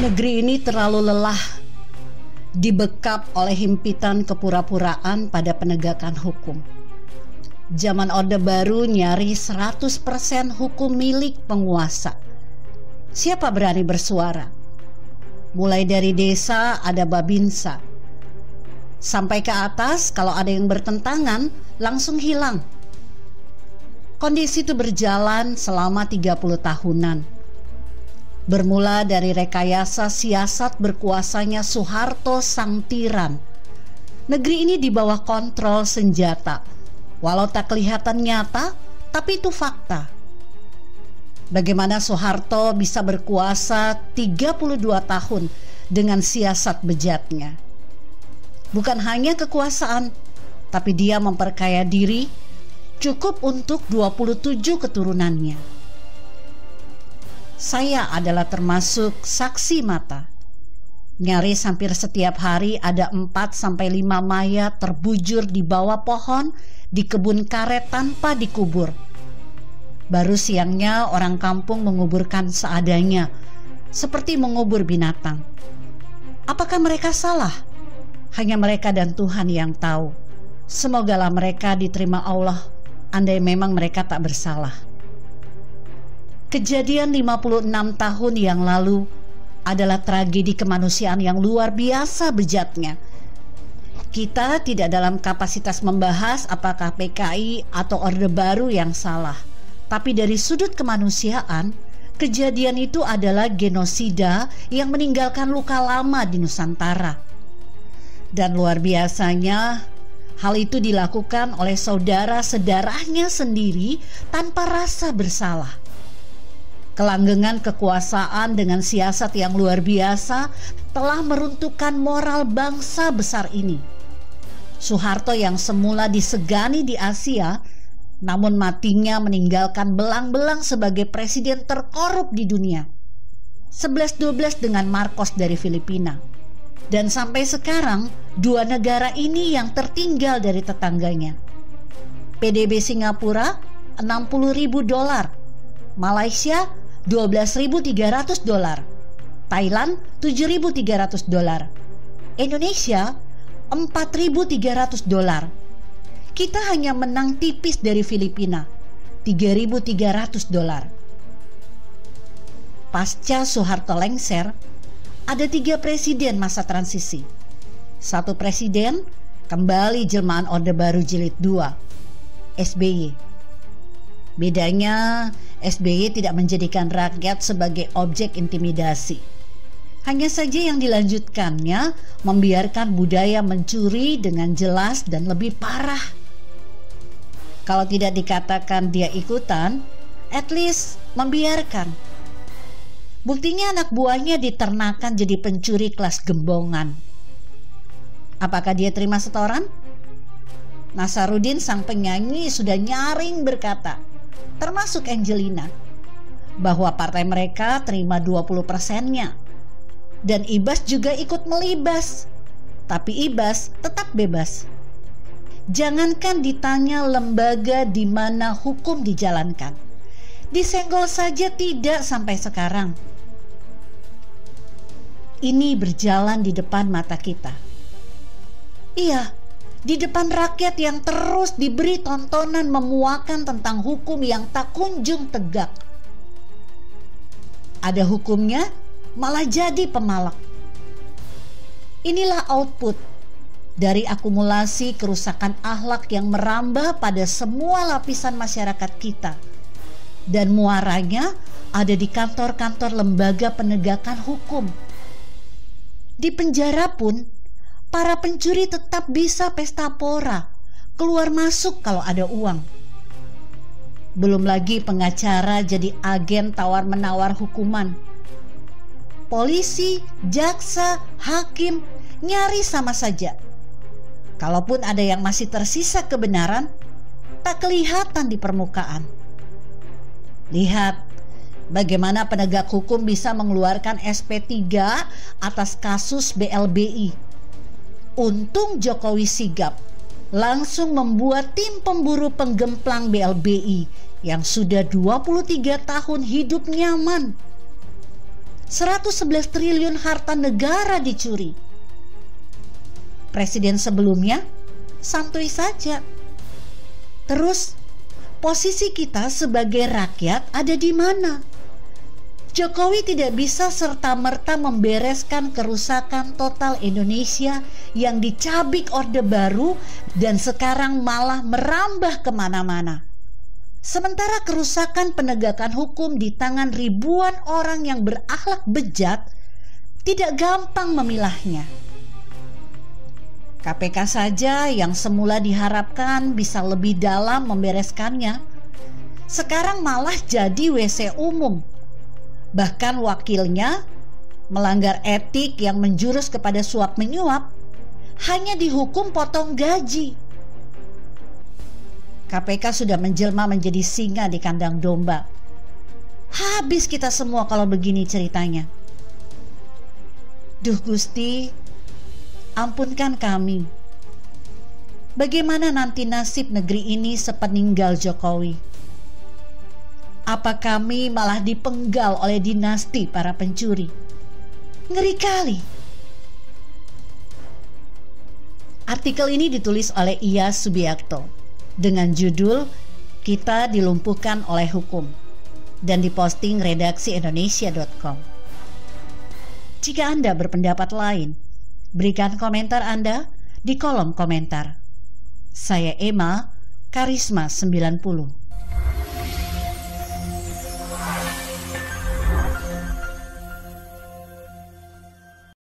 Negeri ini terlalu lelah dibekap oleh himpitan kepura-puraan pada penegakan hukum. Zaman Orde Baru nyaris 100% hukum milik penguasa. Siapa berani bersuara? Mulai dari desa ada babinsa, sampai ke atas kalau ada yang bertentangan langsung hilang. Kondisi itu berjalan selama 30 tahunan. Bermula dari rekayasa siasat berkuasanya Soeharto sang tiran. Negeri ini di bawah kontrol senjata. Walau tak kelihatan nyata, tapi itu fakta. Bagaimana Soeharto bisa berkuasa 32 tahun dengan siasat bejatnya. Bukan hanya kekuasaan, tapi dia memperkaya diri cukup untuk 27 keturunannya. Saya adalah termasuk saksi mata. Nyaris hampir setiap hari ada 4-5 mayat terbujur di bawah pohon di kebun karet tanpa dikubur. Baru siangnya orang kampung menguburkan seadanya, seperti mengubur binatang. Apakah mereka salah? Hanya mereka dan Tuhan yang tahu. Semogalah mereka diterima Allah, andai memang mereka tak bersalah. Kejadian 56 tahun yang lalu adalah tragedi kemanusiaan yang luar biasa bejatnya. Kita tidak dalam kapasitas membahas apakah PKI atau Orde Baru yang salah. Tapi dari sudut kemanusiaan, kejadian itu adalah genosida yang meninggalkan luka lama di Nusantara. Dan luar biasanya, hal itu dilakukan oleh saudara-saudaranya sendiri tanpa rasa bersalah. Kelanggengan kekuasaan dengan siasat yang luar biasa telah meruntuhkan moral bangsa besar ini. Soeharto yang semula disegani di Asia, namun matinya meninggalkan belang-belang sebagai presiden terkorup di dunia. 11-12 dengan Marcos dari Filipina. Dan sampai sekarang, dua negara ini yang tertinggal dari tetangganya. PDB Singapura $60.000, Malaysia $12.300, Thailand $7.300, Indonesia $4.300. Kita hanya menang tipis dari Filipina, $3.300. Pasca Soeharto lengser, ada 3 presiden masa transisi. 1 presiden kembali jelmaan Orde Baru Jilid 2, SBY. Bedanya, SBY tidak menjadikan rakyat sebagai objek intimidasi. Hanya saja yang dilanjutkannya membiarkan budaya mencuri dengan jelas dan lebih parah. Kalau tidak dikatakan dia ikutan, at least membiarkan. Buktinya anak buahnya diternakan jadi pencuri kelas gembongan. Apakah dia terima setoran? Nasaruddin sang penyanyi sudah nyaring berkata, termasuk Angelina, bahwa partai mereka terima 20%-nya. Dan Ibas juga ikut melibas. Tapi Ibas tetap bebas. Jangankan ditanya lembaga di mana hukum dijalankan, disenggol saja tidak sampai sekarang. Ini berjalan di depan mata kita. Iya, di depan rakyat yang terus diberi tontonan memuakan tentang hukum yang tak kunjung tegak. Ada hukumnya, malah jadi pemalak. Inilah output dari akumulasi kerusakan akhlak yang merambah pada semua lapisan masyarakat kita. Dan muaranya ada di kantor-kantor lembaga penegakan hukum. Di penjara pun, para pencuri tetap bisa pesta pora, keluar masuk kalau ada uang. Belum lagi pengacara jadi agen tawar-menawar hukuman. Polisi, jaksa, hakim nyaris sama saja. Kalaupun ada yang masih tersisa kebenaran, tak kelihatan di permukaan. Lihat bagaimana penegak hukum bisa mengeluarkan SP3 atas kasus BLBI. Untung Jokowi sigap, langsung membuat tim pemburu penggemplang BLBI yang sudah 23 tahun hidup nyaman. 111 triliun harta negara dicuri. Presiden sebelumnya santuy saja. Terus posisi kita sebagai rakyat ada di mana? Jokowi tidak bisa serta-merta membereskan kerusakan total Indonesia yang dicabik Orde Baru dan sekarang malah merambah kemana-mana. Sementara kerusakan penegakan hukum di tangan ribuan orang yang berakhlak bejat tidak gampang memilahnya. KPK saja yang semula diharapkan bisa lebih dalam membereskannya, sekarang malah jadi WC umum. Bahkan wakilnya melanggar etik yang menjurus kepada suap menyuap hanya dihukum potong gaji. KPK sudah menjelma menjadi singa di kandang domba. Habis kita semua kalau begini ceritanya. Duh Gusti, ampunkan kami. Bagaimana nanti nasib negeri ini sepeninggal Jokowi? Apa kami malah dipenggal oleh dinasti para pencuri? Ngeri kali. Artikel ini ditulis oleh Iyas Subiakto dengan judul "Kita Dilumpuhkan oleh Hukum" dan diposting redaksi Indonesia.com. Jika Anda berpendapat lain, berikan komentar Anda di kolom komentar. Saya Emma, Karisma 90.